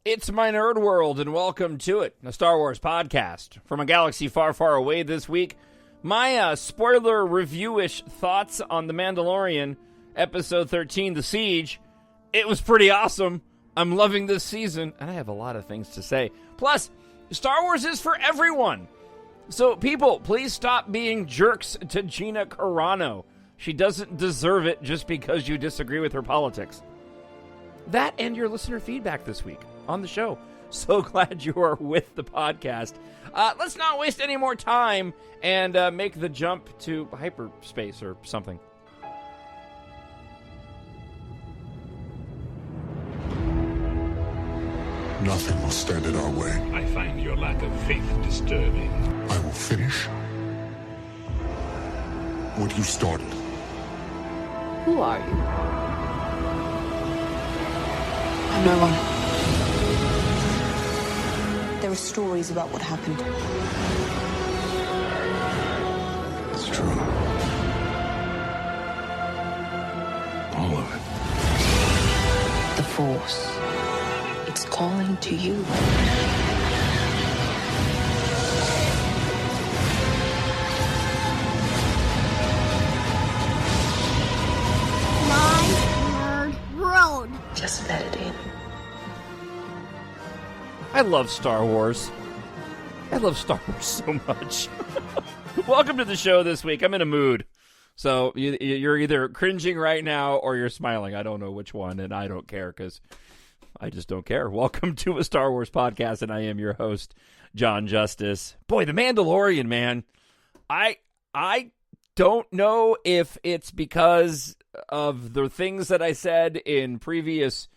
It's my nerd world, and welcome to it, a Star Wars podcast from a galaxy far, far away this week. My spoiler review-ish thoughts on The Mandalorian, Episode 13, The Seige. It was pretty awesome. I'm loving this season, and I have a lot of things to say. Plus, Star Wars is for everyone. So, people, please stop being jerks to Gina Carano. She doesn't deserve it just because you disagree with her politics. That and your listener feedback this week on the show. So glad you are with the podcast. Let's not waste any more time and make the jump to hyperspace or something. Nothing will stand in our way. I find your lack of faith disturbing. I will finish what you started. Who are you? I'm no one. There are stories about what happened. It's true. All of it. The Force. It's calling to you. My nerd world. Just let it in. I love Star Wars. I love Star Wars so much. Welcome to the show this week. I'm in a mood. So you're either cringing right now or you're smiling. I don't know which one, and I don't care because I just don't care. Welcome to a Star Wars podcast, and I am your host, Jon Justice. Boy, The Mandalorian, man. I don't know if it's because of the things that I said in previous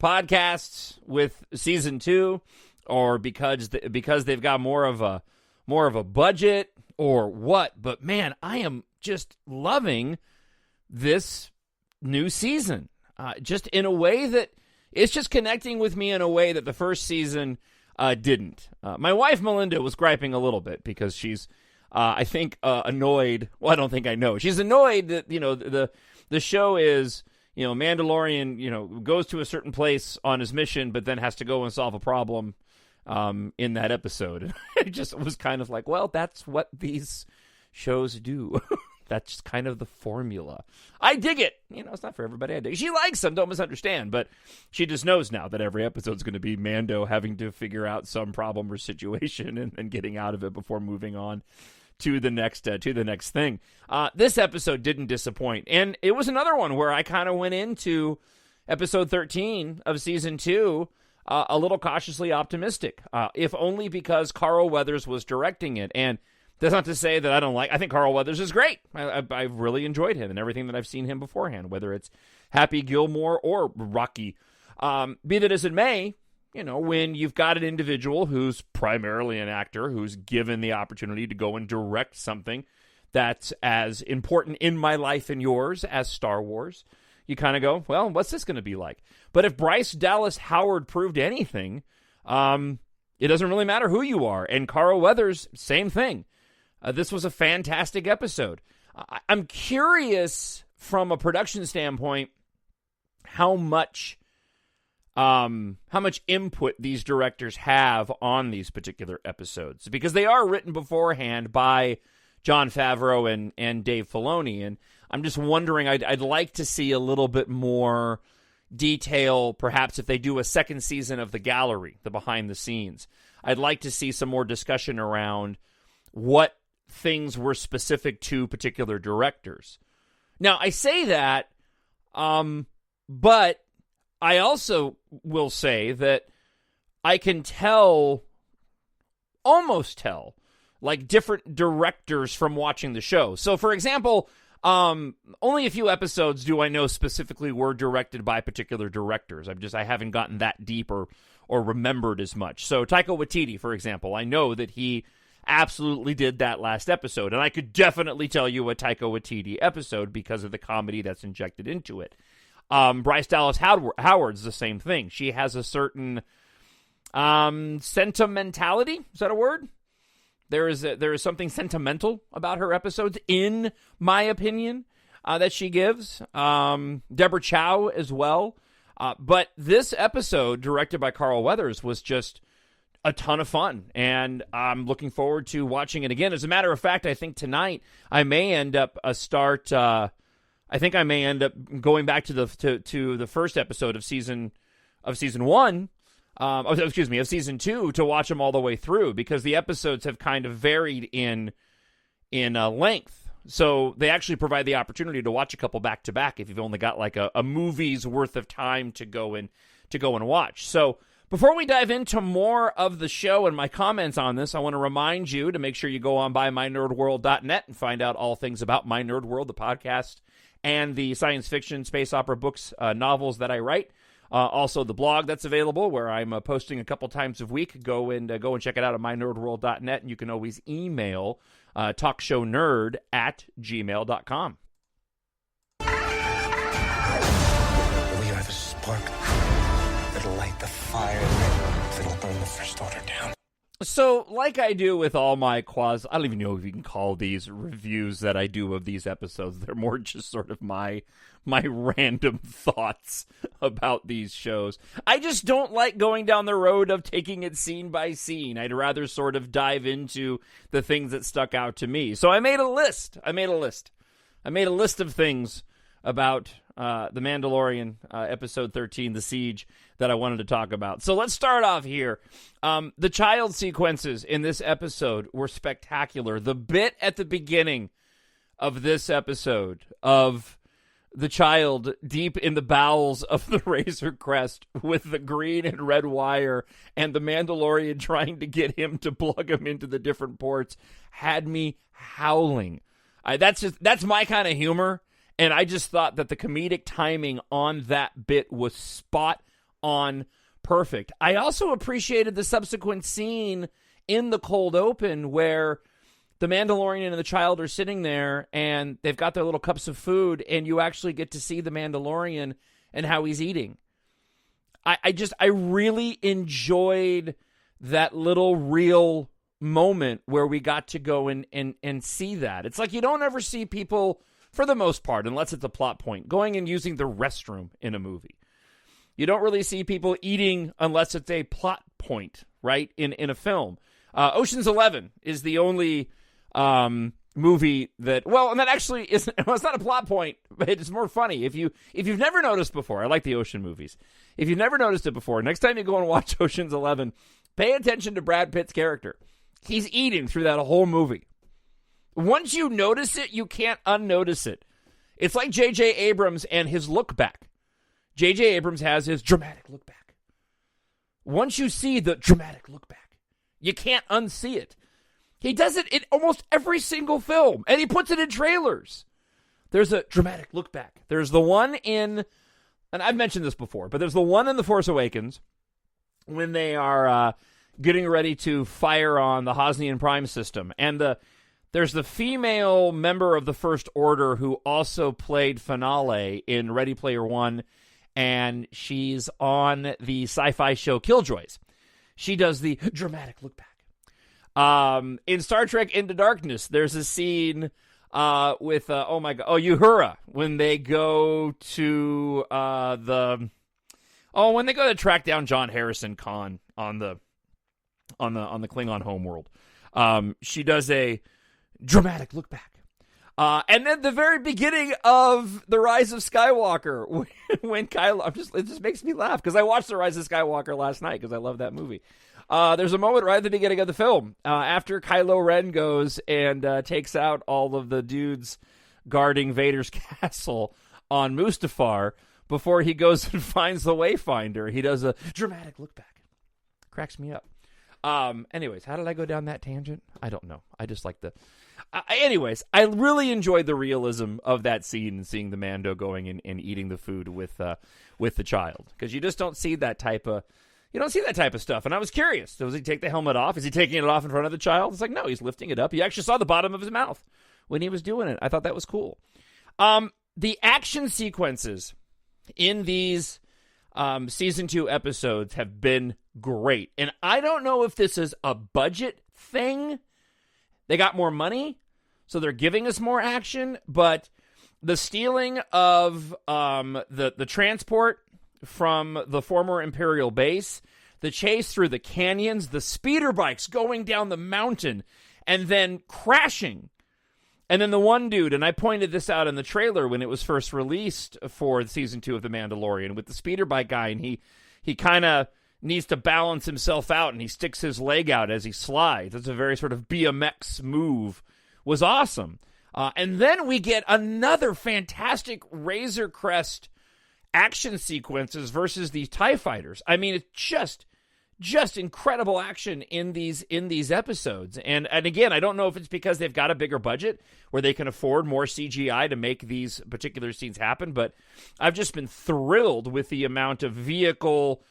podcasts with season 2, or because they've got more of a budget or what. But man, I am just loving this new season. Just in a way that it's just connecting with me in a way that the first season didn't. My wife Melinda was griping a little bit because she's I think annoyed. Well, I don't think I know. She's annoyed that the show is, Mandalorian, goes to a certain place on his mission, but then has to go and solve a problem in that episode. It just was kind of like, well, that's what these shows do. That's kind of the formula. I dig it. It's not for everybody. I dig it. She likes them, don't misunderstand, but she just knows now that every episode is going to be Mando having to figure out some problem or situation and getting out of it before moving on to the next thing. This episode didn't disappoint, and it was another one where I kind of went into episode 13 of season 2 a little cautiously optimistic, if only because Carl Weathers was directing it. And that's not to say that I think Carl Weathers is great. I've really enjoyed him and everything that I've seen him beforehand, whether it's Happy Gilmore or Rocky. Be that as it may, when you've got an individual who's primarily an actor who's given the opportunity to go and direct something that's as important in my life and yours as Star Wars, you kind of go, well, what's this going to be like? But if Bryce Dallas Howard proved anything, it doesn't really matter who you are. And Carl Weathers, same thing. This was a fantastic episode. I'm curious from a production standpoint how much input these directors have on these particular episodes, because they are written beforehand by Jon Favreau and Dave Filoni, and I'm just wondering, I'd like to see a little bit more detail, perhaps if they do a second season of The Gallery, the behind the scenes. I'd like to see some more discussion around what things were specific to particular directors. Now, I say that, but I also will say that I can almost tell, like different directors from watching the show. So, for example, only a few episodes do I know specifically were directed by particular directors. I haven't gotten that deep or remembered as much. So, Taika Waititi, for example, I know that he absolutely did that last episode, and I could definitely tell you a Taika Waititi episode because of the comedy that's injected into it. Bryce Dallas Howard's the same thing. She has a certain sentimentality. Is that a word? There is something sentimental about her episodes, in my opinion, that she gives. Deborah Chow as well. But this episode, directed by Carl Weathers, was just a ton of fun, and I'm looking forward to watching it again. As a matter of fact, I think tonight I may end up going back to the first episode of season 1. Of season 2 to watch them all the way through, because the episodes have kind of varied in length. So they actually provide the opportunity to watch a couple back to back if you've only got like a movie's worth of time to go and watch. So before we dive into more of the show and my comments on this, I want to remind you to make sure you go on by mynerdworld.net and find out all things about My Nerd World, the podcast, and the science fiction, space opera books, novels that I write. Also, the blog that's available, where I'm posting a couple times a week. Go and check it out at mynerdworld.net, and you can always email TalkShowNerd@gmail.com. We are the spark that'll light the fire that'll burn the First Order down. So, like I do with all my I don't even know if you can call these reviews that I do of these episodes. They're more just sort of my random thoughts about these shows. I just don't like going down the road of taking it scene by scene. I'd rather sort of dive into the things that stuck out to me. So I made a list. I made a list of things about The Mandalorian, episode 13, The Siege, that I wanted to talk about. So let's start off here. The child sequences in this episode were spectacular. The bit at the beginning of this episode of the child deep in the bowels of the Razor Crest with the green and red wire and the Mandalorian trying to get him to plug him into the different ports had me howling. That's my kind of humor. And I just thought that the comedic timing on that bit was spot on perfect. I also appreciated the subsequent scene in the cold open where the Mandalorian and the child are sitting there and they've got their little cups of food, and you actually get to see the Mandalorian and how he's eating. I really enjoyed that little real moment where we got to go and see that. It's like you don't ever see people, for the most part, unless it's a plot point, going and using the restroom in a movie. You don't really see people eating unless it's a plot point, right, in a film. Ocean's 11 is the only movie that, well, and that actually isn't, well, it's not a plot point, but it's more funny. If you've never noticed before, I like the ocean movies. If you've never noticed it before, next time you go and watch Ocean's 11, pay attention to Brad Pitt's character. He's eating through that whole movie. Once you notice it, you can't unnotice it. It's like J.J. Abrams and his look back. J.J. Abrams has his dramatic look back. Once you see the dramatic look back, you can't unsee it. He does it in almost every single film, and he puts it in trailers. There's a dramatic look back. There's the one in, and I've mentioned this before, but there's the one in The Force Awakens when they are getting ready to fire on the Hosnian Prime system, and there's the female member of the First Order who also played Finale in Ready Player One, and she's on the sci-fi show Killjoys. She does the dramatic look back. In Star Trek Into Darkness, there's a scene with Uhura, when they go to when they go to track down John Harrison Khan on the Klingon homeworld. She does a dramatic look back. And then the very beginning of The Rise of Skywalker, when Kylo, it just makes me laugh because I watched The Rise of Skywalker last night because I love that movie. There's a moment right at the beginning of the film after Kylo Ren goes and takes out all of the dudes guarding Vader's castle on Mustafar before he goes and finds the Wayfinder. He does a dramatic look back. Cracks me up. Anyways, how did I go down that tangent? I don't know. I just like the... anyways, I really enjoyed the realism of that scene and seeing the Mando going and eating the food with the child. Because you just don't see that type of... You don't see that type of stuff. And I was curious. Does he take the helmet off? Is he taking it off in front of the child? It's like, no, he's lifting it up. You actually saw the bottom of his mouth when he was doing it. I thought that was cool. The action sequences in these Season 2 episodes have been great. And I don't know if this is a budget thing. They got more money, so they're giving us more action. But the stealing of the transport from the former Imperial base, the chase through the canyons, the speeder bikes going down the mountain and then crashing. And then the one dude, and I pointed this out in the trailer when it was first released for season 2 of The Mandalorian, with the speeder bike guy, and he kind of needs to balance himself out, and he sticks his leg out as he slides. It's a very sort of BMX move. Was awesome. And then we get another fantastic Razor Crest action sequences versus these TIE fighters. I mean, it's just incredible action in these episodes. And again, I don't know if it's because they've got a bigger budget where they can afford more CGI to make these particular scenes happen, but I've just been thrilled with the amount of vehicle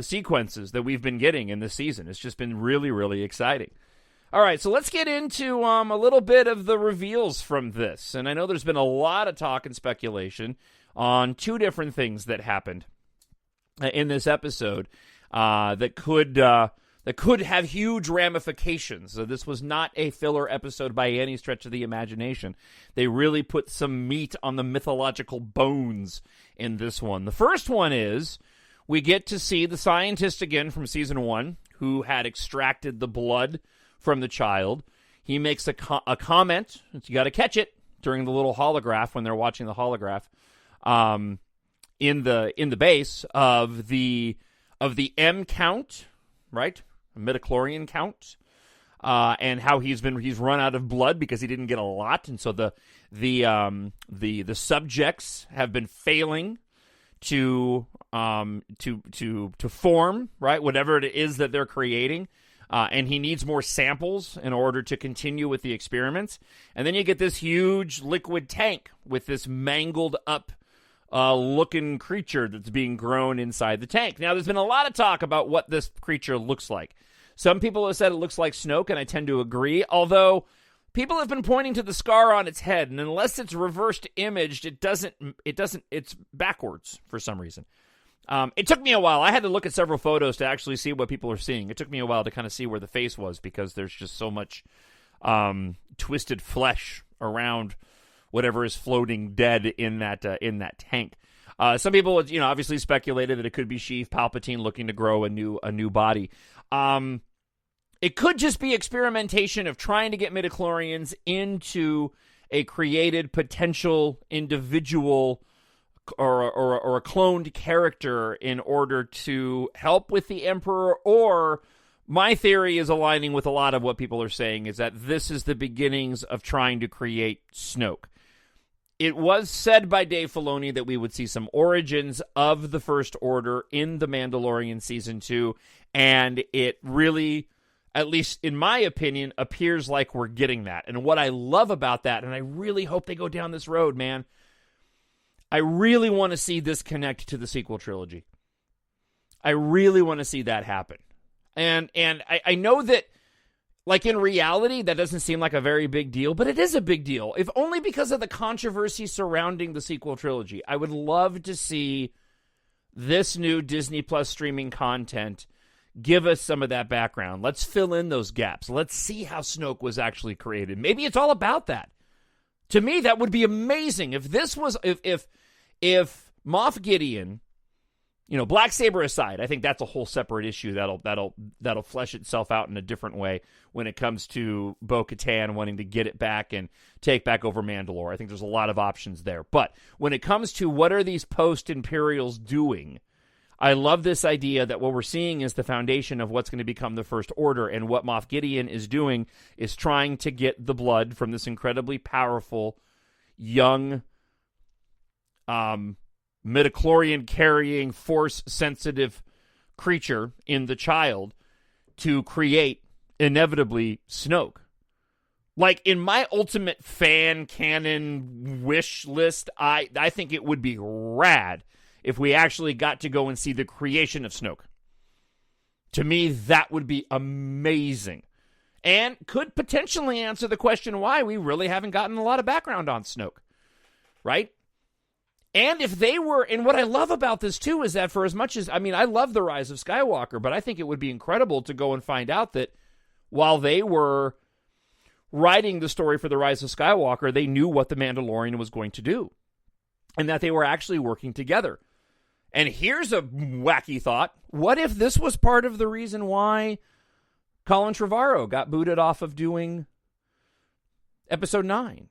sequences that we've been getting in this season. It's just been really, really exciting. All right, so let's get into a little bit of the reveals from this. And I know there's been a lot of talk and speculation on 2 different things that happened in this episode that could have huge ramifications. So this was not a filler episode by any stretch of the imagination. They really put some meat on the mythological bones in this one. The first one is we get to see the scientist again from season 1 who had extracted the blood from the child. He makes a comment. You got to catch it during the little holograph when they're watching the holograph in the base of the M count, right? Midichlorian count, and how he's run out of blood because he didn't get a lot, and so the subjects have been failing to form, right, whatever it is that they're creating. And he needs more samples in order to continue with the experiments. And then you get this huge liquid tank with this mangled up looking creature that's being grown inside the tank. Now, there's been a lot of talk about what this creature looks like. Some people have said it looks like Snoke, and I tend to agree, although people have been pointing to the scar on its head, and unless it's reversed imaged, it's backwards for some reason. It took me a while. I had to look at several photos to actually see what people are seeing. It took me a while to kind of see where the face was because there's just so much twisted flesh around whatever is floating dead in that tank. Some people, obviously speculated that it could be Sheev Palpatine looking to grow a new body. It could just be experimentation of trying to get midichlorians into a created potential individual or a cloned character in order to help with the Emperor, or my theory is aligning with a lot of what people are saying, is that this is the beginnings of trying to create Snoke. It was said by Dave Filoni that we would see some origins of the First Order in The Mandalorian Season 2, and it really, at least in my opinion, appears like we're getting that. And what I love about that, and I really hope they go down this road, man, I really want to see this connect to the sequel trilogy. I really want to see that happen. And I know that, like, in reality, that doesn't seem like a very big deal, but it is a big deal, if only because of the controversy surrounding the sequel trilogy. I would love to see this new Disney Plus streaming content give us some of that background. Let's fill in those gaps. Let's see how Snoke was actually created. Maybe it's all about that. To me, that would be amazing. If this was, if Moff Gideon, Black Saber aside, I think that's a whole separate issue that'll flesh itself out in a different way when it comes to Bo-Katan wanting to get it back and take back over Mandalore. I think there's a lot of options there. But when it comes to what are these post-Imperials doing, I love this idea that what we're seeing is the foundation of what's going to become the First Order, and what Moff Gideon is doing is trying to get the blood from this incredibly powerful, young, midichlorian-carrying, force-sensitive creature in the child to create, inevitably, Snoke. Like, in my ultimate fan canon wish list, I think it would be rad if we actually got to go and see the creation of Snoke. To me, that would be amazing. And could potentially answer the question why we really haven't gotten a lot of background on Snoke. Right? And if they were, and what I love about this too is that for as much as, I love the Rise of Skywalker, but I think it would be incredible to go and find out that while they were writing the story for the Rise of Skywalker, they knew what the Mandalorian was going to do. And that they were actually working together. And here's a wacky thought. What if this was part of the reason why Colin Trevorrow got booted off of doing episode 9?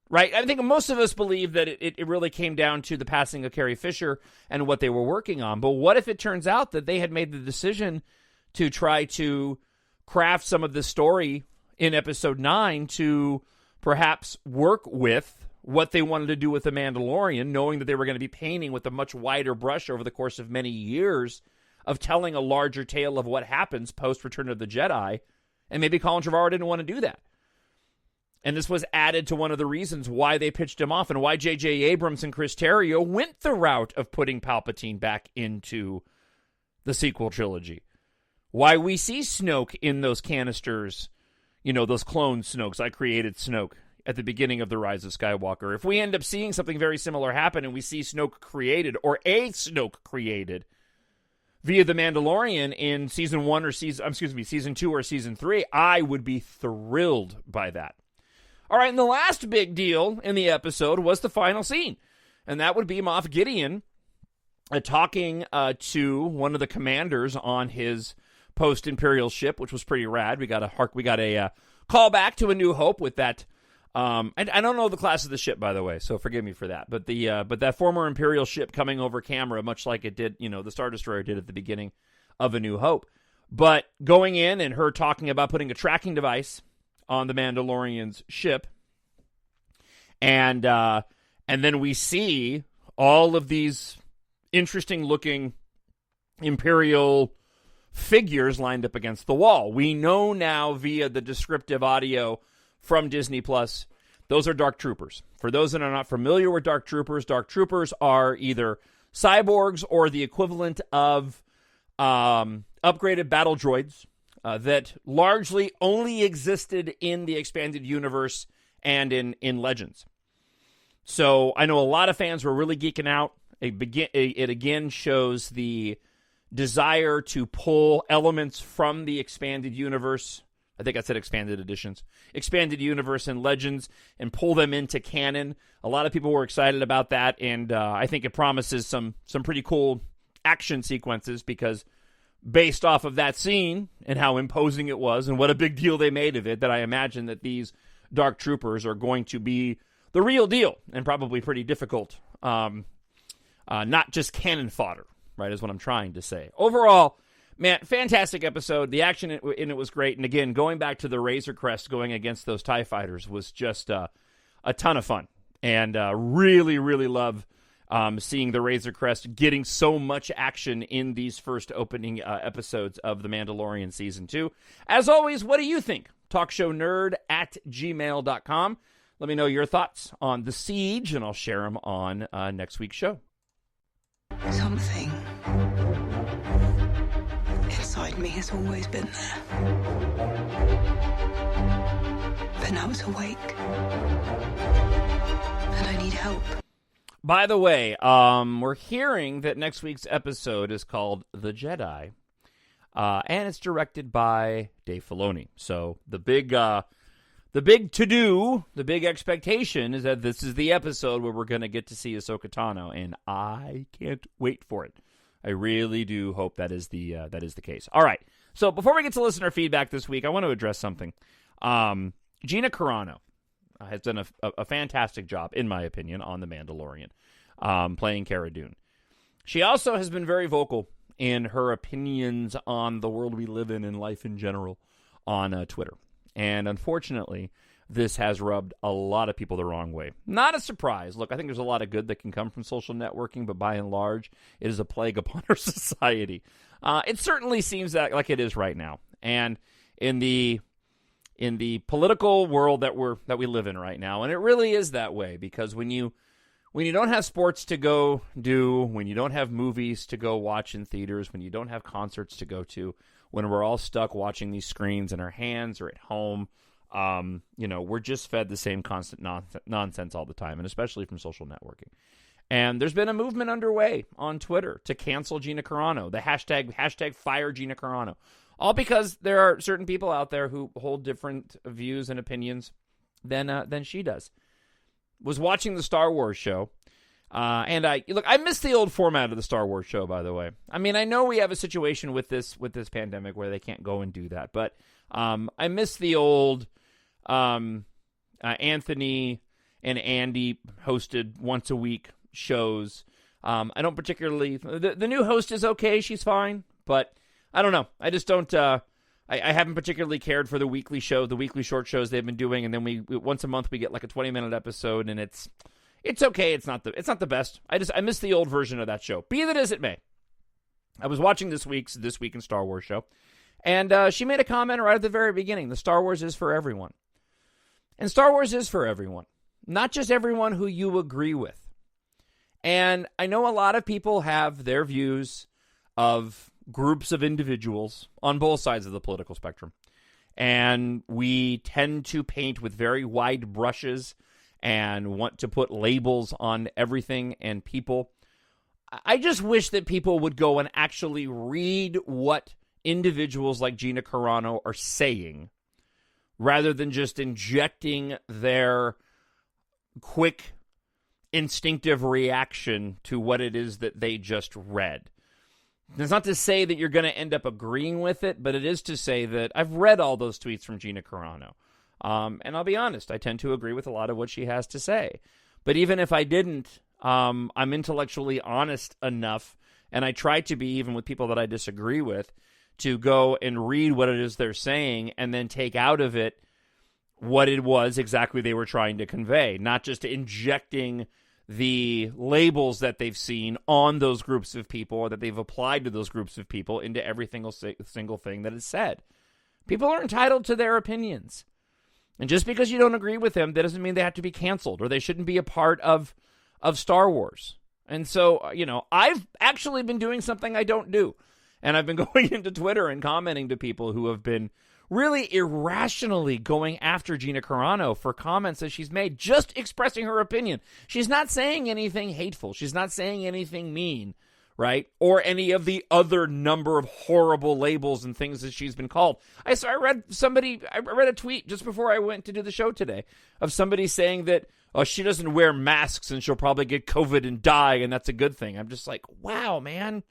Right? I think most of us believe that it really came down to the passing of Carrie Fisher and what they were working on. But what if it turns out that they had made the decision to try to craft some of the story in episode 9 to perhaps work with what they wanted to do with The Mandalorian, knowing that they were going to be painting with a much wider brush over the course of many years of telling a larger tale of what happens post Return of the Jedi, and maybe Colin Trevorrow didn't want to do that. And this was added to one of the reasons why they pitched him off and why J.J. Abrams and Chris Terrio went the route of putting Palpatine back into the sequel trilogy. Why we see Snoke in those canisters, those clone Snokes. I created Snoke at the beginning of the Rise of Skywalker. If we end up seeing something very similar happen and we see Snoke created, or a Snoke created, via The Mandalorian in season 2 or season 3, I would be thrilled by that. All right, and the last big deal in the episode was the final scene, and that would be Moff Gideon talking to one of the commanders on his post-Imperial ship, which was pretty rad. We got a callback to A New Hope with that. I don't know the class of the ship, by the way, so forgive me for that. But that former Imperial ship coming over camera, much like it did, the Star Destroyer did at the beginning of A New Hope. But going in and her talking about putting a tracking device on the Mandalorian's ship, and then we see all of these interesting-looking Imperial figures lined up against the wall. We know now via the descriptive audio from Disney Plus, those are Dark Troopers. For those that are not familiar with Dark Troopers are either cyborgs or the equivalent of upgraded battle droids that largely only existed in the expanded universe and in Legends. So I know a lot of fans were really geeking out. It again shows the desire to pull elements from the expanded universe. I think I said expanded editions. Expanded universe and Legends, and pull them into canon. A lot of people were excited about that, and I think it promises some pretty cool action sequences, because based off of that scene and how imposing it was and what a big deal they made of it, that I imagine that these Dark Troopers are going to be the real deal and probably pretty difficult. Not just cannon fodder, right, is what I'm trying to say. Overall, man, fantastic episode. The action in it was great. And again, going back to the Razor Crest going against those TIE fighters was just a ton of fun. And really, really love seeing the Razor Crest getting so much action in these first opening episodes of The Mandalorian Season 2. As always, what do you think? TalkShowNerd@gmail.com. Let me know your thoughts on the Siege, and I'll share them on next week's show. Something inside me has always been there. But now it's awake. And I need help. By the way, we're hearing that next week's episode is called The Jedi. And it's directed by Dave Filoni. So the big to-do, the big expectation is that this is the episode where we're going to get to see Ahsoka Tano, and I can't wait for it. I really do hope that is the case. All right, so before we get to listener feedback this week, I want to address something. Gina Carano has done a fantastic job, in my opinion, on The Mandalorian, playing Cara Dune. She also has been very vocal in her opinions on the world we live in and life in general on Twitter. And unfortunately, this has rubbed a lot of people the wrong way. Not a surprise. Look, I think there's a lot of good that can come from social networking, but by and large, it is a plague upon our society. It certainly seems like it is right now. And in the political world that we live in right now, and it really is that way, because when you don't have sports to go do, when you don't have movies to go watch in theaters, when you don't have concerts to go to, when we're all stuck watching these screens in our hands or at home, we're just fed the same constant nonsense all the time, and especially from social networking. And there's been a movement underway on Twitter to cancel Gina Carano, the hashtag fire Gina Carano, all because there are certain people out there who hold different views and opinions than she does. Was watching the Star Wars show, And I miss the old format of the Star Wars show, by the way. I mean, I know we have a situation with this pandemic where they can't go and do that, but I miss the old Anthony and Andy hosted once a week shows. I don't particularly... The new host is okay, she's fine, but I don't know. I just don't... I haven't particularly cared for the weekly show, the weekly short shows they've been doing, and then we once a month we get like a 20-minute episode, and it's okay. It's not the best. I miss the old version of that show. Be that as it may, I was watching This Week in Star Wars show, and she made a comment right at the very beginning. The Star Wars is for everyone, and Star Wars is for everyone, not just everyone who you agree with. And I know a lot of people have their views of groups of individuals on both sides of the political spectrum. And we tend to paint with very wide brushes and want to put labels on everything and people. I just wish that people would go and actually read what individuals like Gina Carano are saying, rather than just injecting their quick, instinctive reaction to what it is that they just read. It's not to say that you're going to end up agreeing with it, but it is to say that I've read all those tweets from Gina Carano. And I'll be honest, I tend to agree with a lot of what she has to say. But even if I didn't, I'm intellectually honest enough, and I try to be, even with people that I disagree with, to go and read what it is they're saying and then take out of it what it was exactly they were trying to convey, not just injecting the labels that they've seen on those groups of people or that they've applied to those groups of people into every single thing that is said. People are entitled to their opinions. And just because you don't agree with them, that doesn't mean they have to be canceled or they shouldn't be a part of Star Wars. And so, I've actually been doing something I don't do. And I've been going into Twitter and commenting to people who have been really irrationally going after Gina Carano for comments that she's made, just expressing her opinion. She's not saying anything hateful. She's not saying anything mean, right? Or any of the other number of horrible labels and things that she's been called. I read a tweet just before I went to do the show today of somebody saying that, she doesn't wear masks and she'll probably get COVID and die, and that's a good thing. I'm just like, wow, man,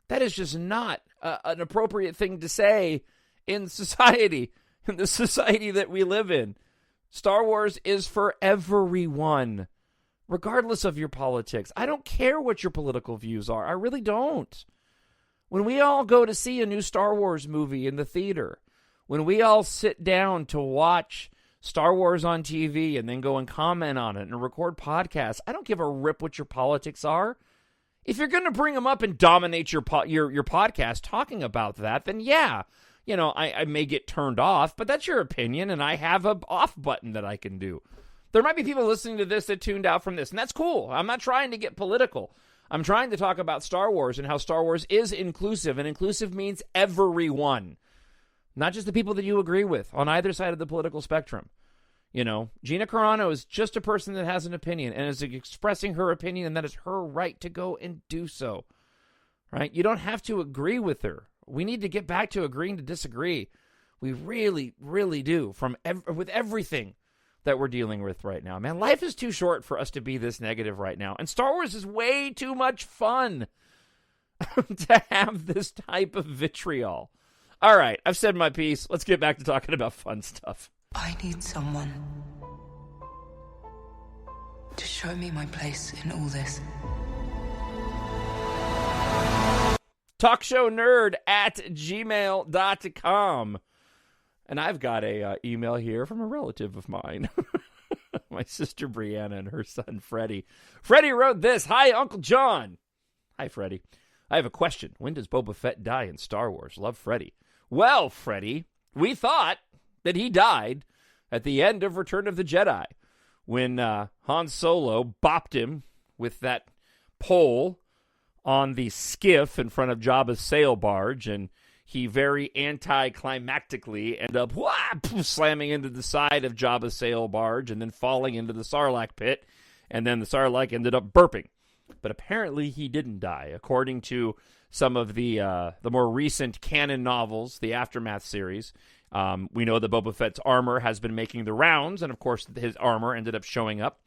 that is just not an appropriate thing to say in society, in the society that we live in. Star Wars is for everyone, regardless of your politics. I don't care what your political views are. I really don't. When we all go to see a new Star Wars movie in the theater, when we all sit down to watch Star Wars on TV and then go and comment on it and record podcasts, I don't give a rip what your politics are. If you're going to bring them up and dominate your podcast talking about that, then yeah, I may get turned off, but that's your opinion, and I have an off button that I can do. There might be people listening to this that tuned out from this, and that's cool. I'm not trying to get political. I'm trying to talk about Star Wars and how Star Wars is inclusive, and inclusive means everyone, not just the people that you agree with on either side of the political spectrum. Gina Carano is just a person that has an opinion and is expressing her opinion, and that is her right to go and do so, right? You don't have to agree with her. We need to get back to agreeing to disagree. We really, really do, with everything that we're dealing with right now. Man, life is too short for us to be this negative right now. And Star Wars is way too much fun to have this type of vitriol. All right, I've said my piece. Let's get back to talking about fun stuff. I need someone to show me my place in all this. TalkShowNerd at gmail.com. And I've got a email here from a relative of mine. My sister Brianna and her son Freddie. Freddie wrote this. Hi, Uncle John. Hi, Freddie. I have a question. When does Boba Fett die in Star Wars? Love, Freddie. Well, Freddie, we thought that he died at the end of Return of the Jedi when Han Solo bopped him with that pole on the skiff in front of Jabba's sail barge, and he very anticlimactically ended up slamming into the side of Jabba's sail barge and then falling into the Sarlacc pit, and then the Sarlacc ended up burping. But apparently he didn't die. According to some of the more recent canon novels, the Aftermath series, we know that Boba Fett's armor has been making the rounds, and of course his armor ended up showing up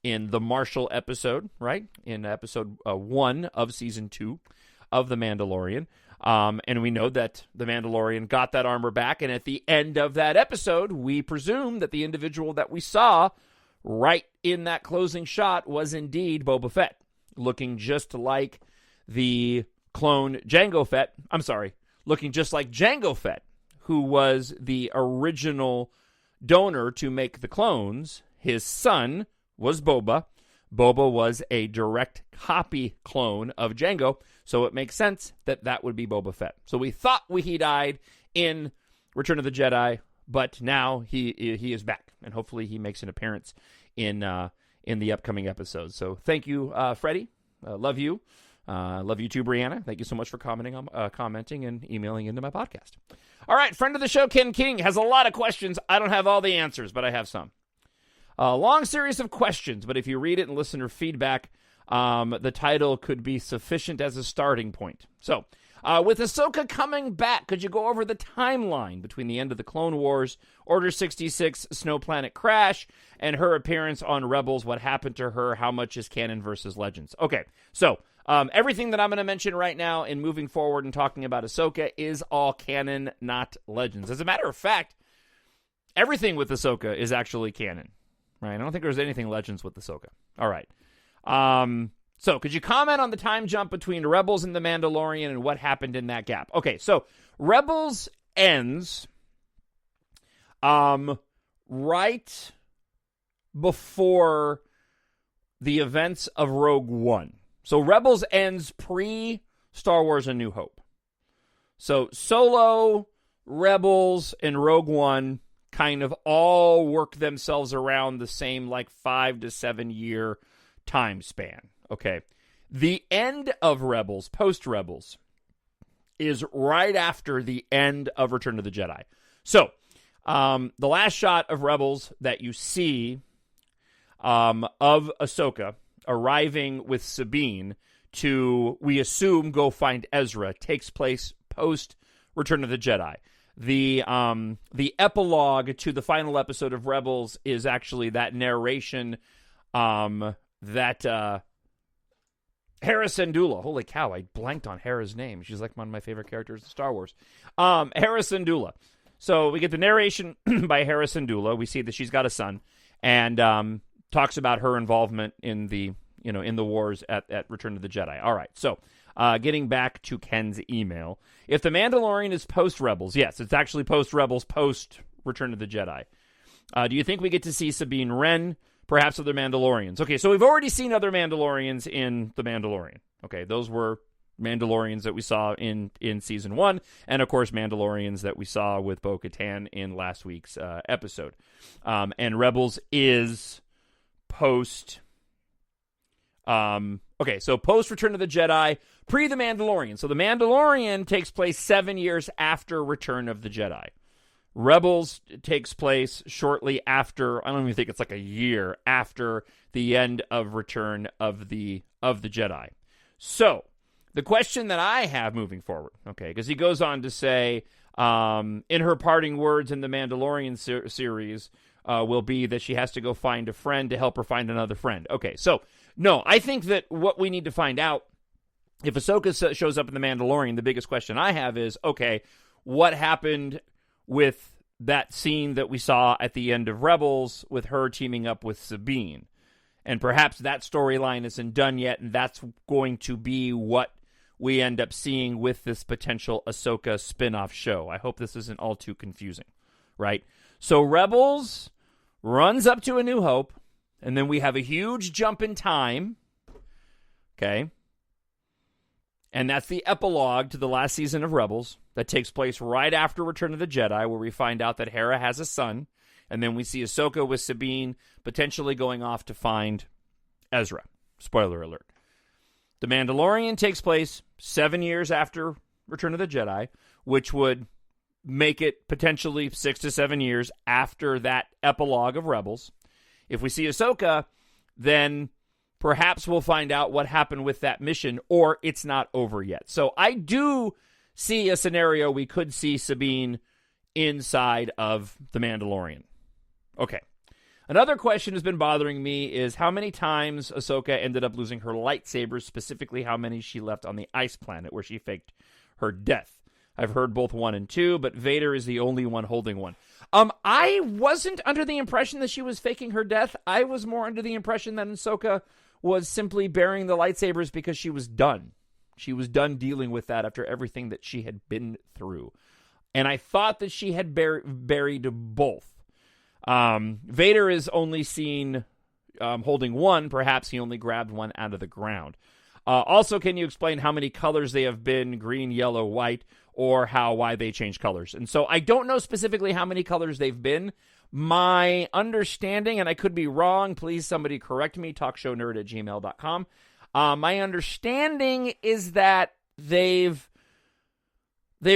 in the Marshall episode, right? In episode 1 of season 2 of The Mandalorian. And we know that the Mandalorian got that armor back, and at the end of that episode, we presume that the individual that we saw right in that closing shot was indeed Boba Fett, looking just like the clone Jango Fett. I'm sorry, looking just like Jango Fett, who was the original donor to make the clones. His son was Boba. Boba was a direct copy clone of Jango, so it makes sense that that would be Boba Fett. So we thought he died in Return of the Jedi, but now he is back, and hopefully he makes an appearance in the upcoming episodes. So thank you, Freddie. Love you. Love you too, Brianna. Thank you so much for commenting and emailing into my podcast. All right, friend of the show, Ken King, has a lot of questions. I don't have all the answers, but I have some. A long series of questions, but if you read it and listen to feedback, the title could be sufficient as a starting point. So, with Ahsoka coming back, could you go over the timeline between the end of the Clone Wars, Order 66, Snow Planet crash, and her appearance on Rebels? What happened to her? How much is canon versus Legends? Okay, so everything that I'm going to mention right now and moving forward and talking about Ahsoka is all canon, not Legends. As a matter of fact, everything with Ahsoka is actually canon. Right, I don't think there's anything Legends with Ahsoka. All right. So could you comment on the time jump between Rebels and The Mandalorian and what happened in that gap? Okay, so Rebels ends right before the events of Rogue One. So Rebels ends pre-Star Wars A New Hope. So Solo, Rebels, and Rogue One kind of all work themselves around the same 5 to 7 year time span. Okay. The end of Rebels, post-Rebels, is right after the end of Return of the Jedi. So, the last shot of Rebels that you see of Ahsoka arriving with Sabine to, we assume, go find Ezra takes place post-Return of the Jedi. The epilogue to the final episode of Rebels is actually that narration that Hera Syndulla. Holy cow, I blanked on Hera's name. She's like one of my favorite characters in Star Wars. Hera Syndulla. So we get the narration by Hera Syndulla. We see that she's got a son and talks about her involvement in the wars at Return of the Jedi. All right, so getting back to Ken's email. If The Mandalorian is post-Rebels, yes, it's actually post-Rebels, post-Return of the Jedi. Do you think we get to see Sabine Wren, perhaps other Mandalorians? Okay, so we've already seen other Mandalorians in The Mandalorian. Okay, those were Mandalorians that we saw in Season 1, and of course Mandalorians that we saw with Bo-Katan in last week's episode. And Rebels is post... okay, so post-Return of the Jedi, pre-The Mandalorian. So The Mandalorian takes place 7 years after Return of the Jedi. Rebels takes place shortly after, I don't even think it's a year after the end of Return of the Jedi. So, the question that I have moving forward, okay, because he goes on to say, in her parting words in the Mandalorian series, will be that she has to go find a friend to help her find another friend. Okay, so, no, I think that what we need to find out, if Ahsoka shows up in The Mandalorian, the biggest question I have is, okay, what happened with that scene that we saw at the end of Rebels with her teaming up with Sabine? And perhaps that storyline isn't done yet, and that's going to be what we end up seeing with this potential Ahsoka spin-off show. I hope this isn't all too confusing, right? So Rebels runs up to A New Hope, and then we have a huge jump in time, okay? And that's the epilogue to the last season of Rebels that takes place right after Return of the Jedi, where we find out that Hera has a son, and then we see Ahsoka with Sabine potentially going off to find Ezra. Spoiler alert. The Mandalorian takes place 7 years after Return of the Jedi, which would make it potentially 6 to 7 years after that epilogue of Rebels. If we see Ahsoka, then perhaps we'll find out what happened with that mission, or it's not over yet. So I do see a scenario we could see Sabine inside of The Mandalorian. Okay. Another question has been bothering me is how many times Ahsoka ended up losing her lightsabers, specifically how many she left on the ice planet where she faked her death. I've heard both 1 and 2, but Vader is the only one holding one. I wasn't under the impression that she was faking her death. I was more under the impression that Ahsoka was simply burying the lightsabers because she was done. She was done dealing with that after everything that she had been through. And I thought that she had buried both. Vader is only seen holding one. Perhaps he only grabbed one out of the ground. Also, can you explain how many colors they have been, green, yellow, white, or why they change colors? And so I don't know specifically how many colors they've been. My understanding, and I could be wrong, please somebody correct me, talkshownerd@gmail.com. My understanding is that they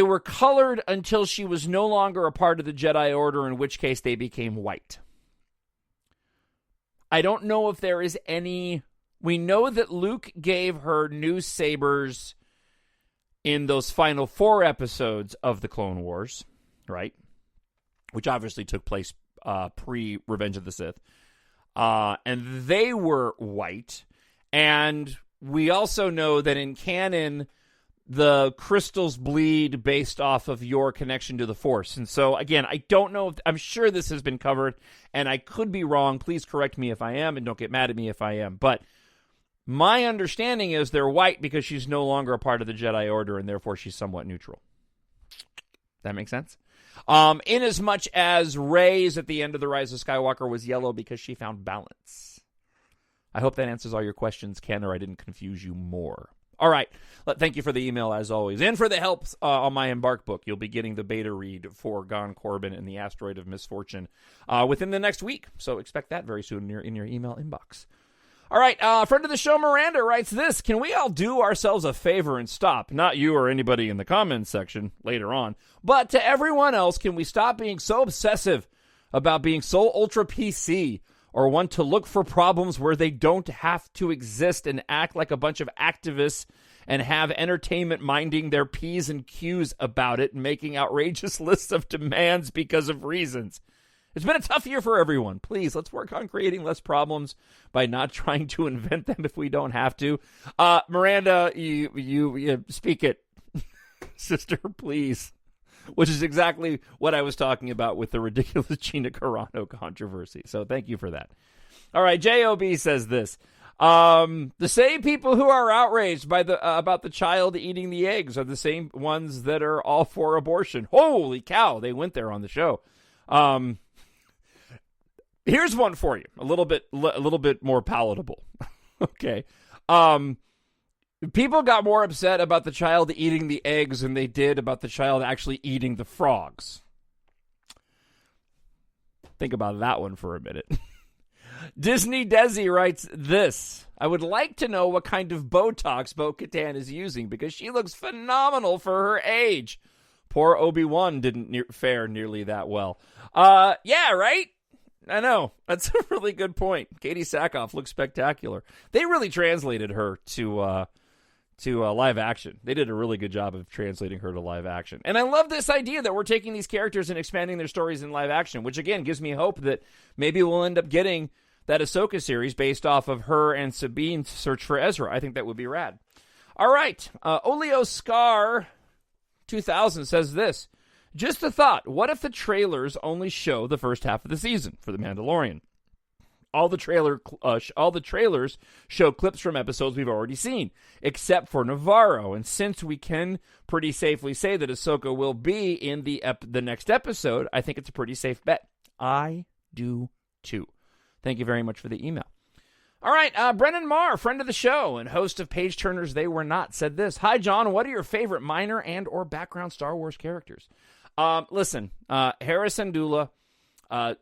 were colored until she was no longer a part of the Jedi Order, in which case they became white. I don't know if there is any... We know that Luke gave her new sabers in those final 4 episodes of the Clone Wars, right? Which obviously took place pre-Revenge of the Sith. And they were white. And we also know that in canon, the crystals bleed based off of your connection to the Force. And so, again, I don't know. I'm sure this has been covered, and I could be wrong. Please correct me if I am, and don't get mad at me if I am. But my understanding is they're white because she's no longer a part of the Jedi Order, and therefore she's somewhat neutral. That makes sense? In as much as Rey's at the end of the Rise of Skywalker was yellow because she found balance. I hope that answers all your questions, Ken, or I didn't confuse you more. All right. Thank you for the email, as always. And for the help on my EMBARK book. You'll be getting the beta read for Gon Corbin and the Asteroid of Misfortune within the next week. So expect that very soon in your email inbox. All right. Friend of the show, Miranda, writes this. Can we all do ourselves a favor and stop? Not you or anybody in the comments section later on. But to everyone else, can we stop being so obsessive about being so ultra PC or want to look for problems where they don't have to exist and act like a bunch of activists and have entertainment minding their P's and Q's about it and making outrageous lists of demands because of reasons? It's been a tough year for everyone. Please, let's work on creating less problems by not trying to invent them if we don't have to. Miranda, you speak it, sister, please. Which is exactly what I was talking about with the ridiculous Gina Carano controversy. So thank you for that. All right, J.O.B. says this. The same people who are outraged by about the child eating the eggs are the same ones that are all for abortion. Holy cow, they went there on the show. Here's one for you, a little bit more palatable. Okay. People got more upset about the child eating the eggs than they did about the child actually eating the frogs. Think about that one for a minute. Disney Desi writes this. I would like to know what kind of Botox Bo-Katan is using because she looks phenomenal for her age. Poor Obi-Wan didn't fare nearly that well. Yeah, right? I know. That's a really good point. Katie Sackhoff looks spectacular. They really translated her to live action. They did a really good job of translating her to live action. And I love this idea that we're taking these characters and expanding their stories in live action, which again gives me hope that maybe we'll end up getting that Ahsoka series based off of her and Sabine's search for Ezra. I think that would be rad. All right. Olio Scar 2000 says this. Just a thought. What if the trailers only show the first half of the season for The Mandalorian? All the trailers show clips from episodes we've already seen, except for Navarro. And since we can pretty safely say that Ahsoka will be in the next episode, I think it's a pretty safe bet. I do too. Thank you very much for the email. All right, Brennan Marr, friend of the show and host of Page Turners They Were Not, said this. Hi, John. What are your favorite minor and or background Star Wars characters? Listen, Hera Syndulla,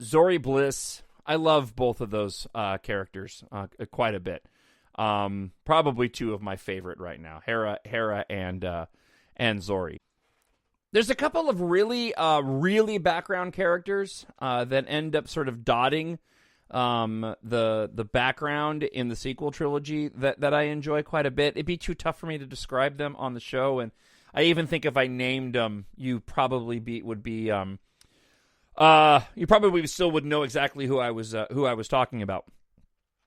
Zori Bliss. I love both of those characters quite a bit. Probably two of my favorite right now, Hera and Zori. There's a couple of really background characters that end up sort of dotting the background in the sequel trilogy that I enjoy quite a bit. It'd be too tough for me to describe them on the show, and I even think if I named them, you probably would be You probably still wouldn't know exactly who I was talking about.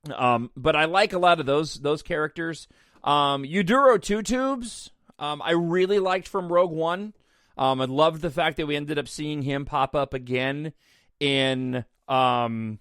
But I like a lot of those characters. Yuduro Two Tubes, I really liked from Rogue One. I loved the fact that we ended up seeing him pop up again in the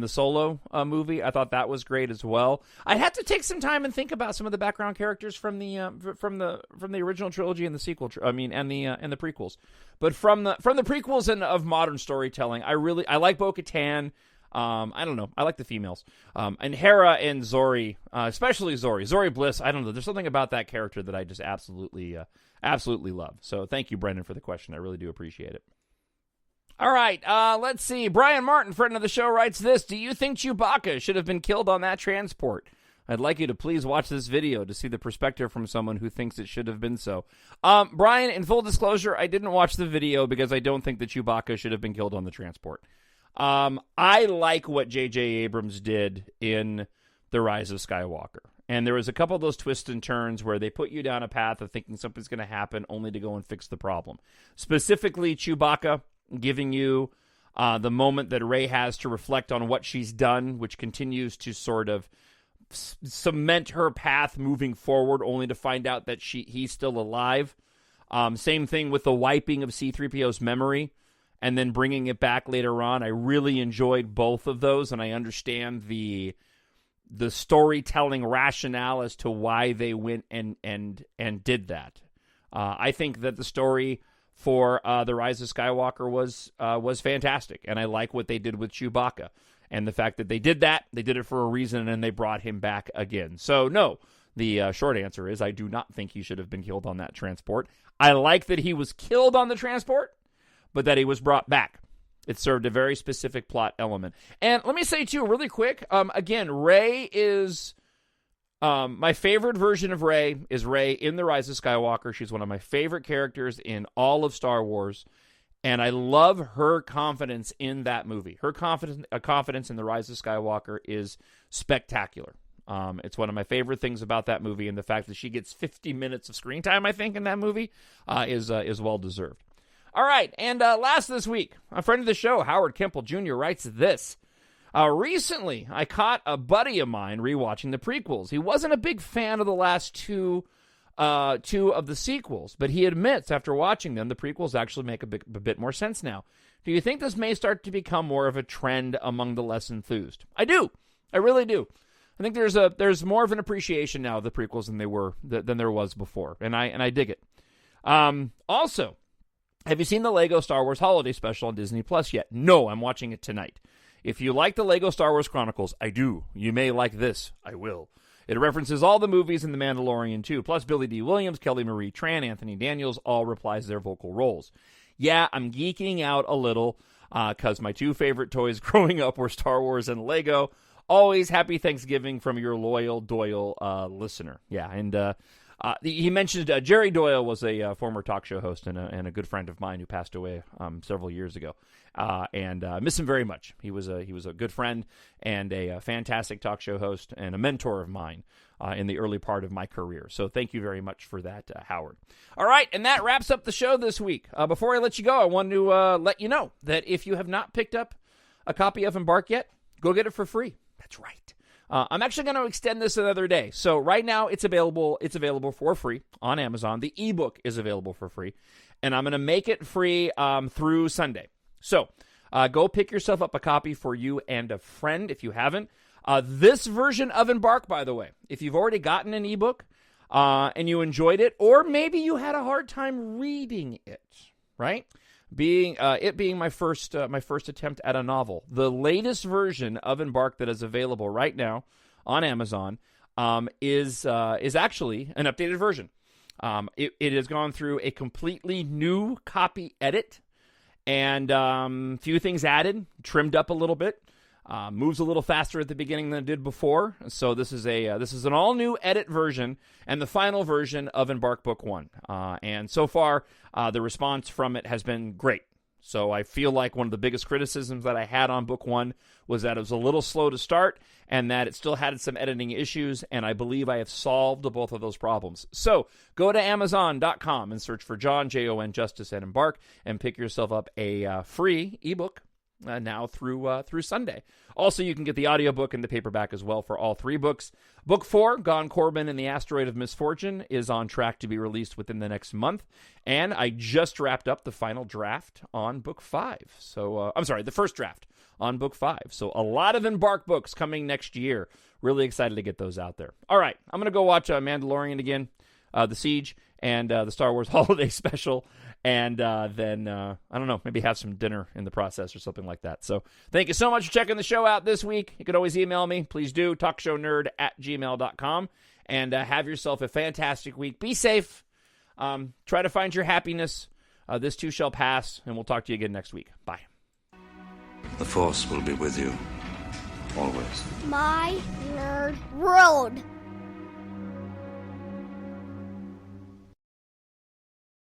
Solo movie. I thought that was great as well. I had to take some time and think about some of the background characters from the original trilogy and the sequel. And the prequels. But from the prequels and of modern storytelling, I like Bo-Katan. I don't know. I like the females. And Hera and Zori, especially Zori Bliss. I don't know. There's something about that character that I just absolutely love. So thank you, Brendan, for the question. I really do appreciate it. All right, let's see. Brian Martin, friend of the show, writes this. Do you think Chewbacca should have been killed on that transport? I'd like you to please watch this video to see the perspective from someone who thinks it should have been so. Brian, in full disclosure, I didn't watch the video because I don't think that Chewbacca should have been killed on the transport. I like what J.J. Abrams did in The Rise of Skywalker. And there was a couple of those twists and turns where they put you down a path of thinking something's going to happen only to go and fix the problem. Specifically, Chewbacca giving you the moment that Rey has to reflect on what she's done, which continues to sort of cement her path moving forward, only to find out that he's still alive. Same thing with the wiping of C-3PO's memory and then bringing it back later on. I really enjoyed both of those, and I understand the storytelling rationale as to why they went and did that. I think that the story for The Rise of Skywalker was fantastic, and I like what they did with Chewbacca. And the fact that they did that, they did it for a reason, and they brought him back again. So, no, the short answer is I do not think he should have been killed on that transport. I like that he was killed on the transport, but that he was brought back. It served a very specific plot element. And let me say, too, really quick, again, Rey is... my favorite version of Rey is Rey in The Rise of Skywalker. She's one of my favorite characters in all of Star Wars, and I love her confidence in that movie. Her confidence in The Rise of Skywalker is spectacular. It's one of my favorite things about that movie, and the fact that she gets 50 minutes of screen time, I think, in that movie is well-deserved. All right, and last this week, a friend of the show, Howard Kemple Jr., writes this. Recently, I caught a buddy of mine rewatching the prequels. He wasn't a big fan of the last two of the sequels, but he admits after watching them, the prequels actually make a bit more sense now. Do you think this may start to become more of a trend among the less enthused? I do. I really do. I think there's more of an appreciation now of the prequels than there was before, and I dig it. Also, have you seen the Lego Star Wars Holiday Special on Disney Plus yet? No, I'm watching it tonight. If you like the Lego Star Wars Chronicles, I do. You may like this. I will. It references all the movies in The Mandalorian too, plus Billy D. Williams, Kelly Marie Tran, Anthony Daniels all reprise their vocal roles. Yeah, I'm geeking out a little because my two favorite toys growing up were Star Wars and Lego. Always happy Thanksgiving from your loyal Doyle listener. Yeah, and he mentioned Jerry Doyle was a former talk show host and a good friend of mine who passed away several years ago. And miss him very much. He was a good friend and a fantastic talk show host and a mentor of mine in the early part of my career. So thank you very much for that, Howard. All right, and that wraps up the show this week. Before I let you go, I want to let you know that if you have not picked up a copy of EMBARK yet, go get it for free. That's right. I'm actually going to extend this another day. So right now it's available for free on Amazon. The ebook is available for free, and I'm going to make it free through Sunday. So go pick yourself up a copy for you and a friend if you haven't. This version of EMBARK, by the way, if you've already gotten an ebook and you enjoyed it, or maybe you had a hard time reading it, right? Being my first attempt at a novel, the latest version of EMBARK that is available right now on Amazon is actually an updated version. It has gone through a completely new copy edit. And few things added, trimmed up a little bit, moves a little faster at the beginning than it did before. So this is an all new edit version and the final version of EMBARK Book 1. And so far, the response from it has been great. So I feel like one of the biggest criticisms that I had on book 1 was that it was a little slow to start and that it still had some editing issues, and I believe I have solved both of those problems. So go to Amazon.com and search for Jon, Jon Justice, and EMBARK, and pick yourself up a free ebook now through Sunday. Also, you can get the audiobook and the paperback as well for all 3 books. Book 4, Gon Corbin and the Asteroid of Misfortune, is on track to be released within the next month. And I just wrapped up the final draft on book 5. So, the first draft on book 5. So a lot of EMBARK books coming next year. Really excited to get those out there. All right, I'm going to go watch Mandalorian again, the Seige, and the Star Wars Holiday Special. And then, I don't know, maybe have some dinner in the process or something like that. So thank you so much for checking the show out this week. You can always email me. Please do. TalkShowNerd@gmail.com. And have yourself a fantastic week. Be safe. Try to find your happiness. This too shall pass. And we'll talk to you again next week. Bye. The Force will be with you. Always. My nerd world.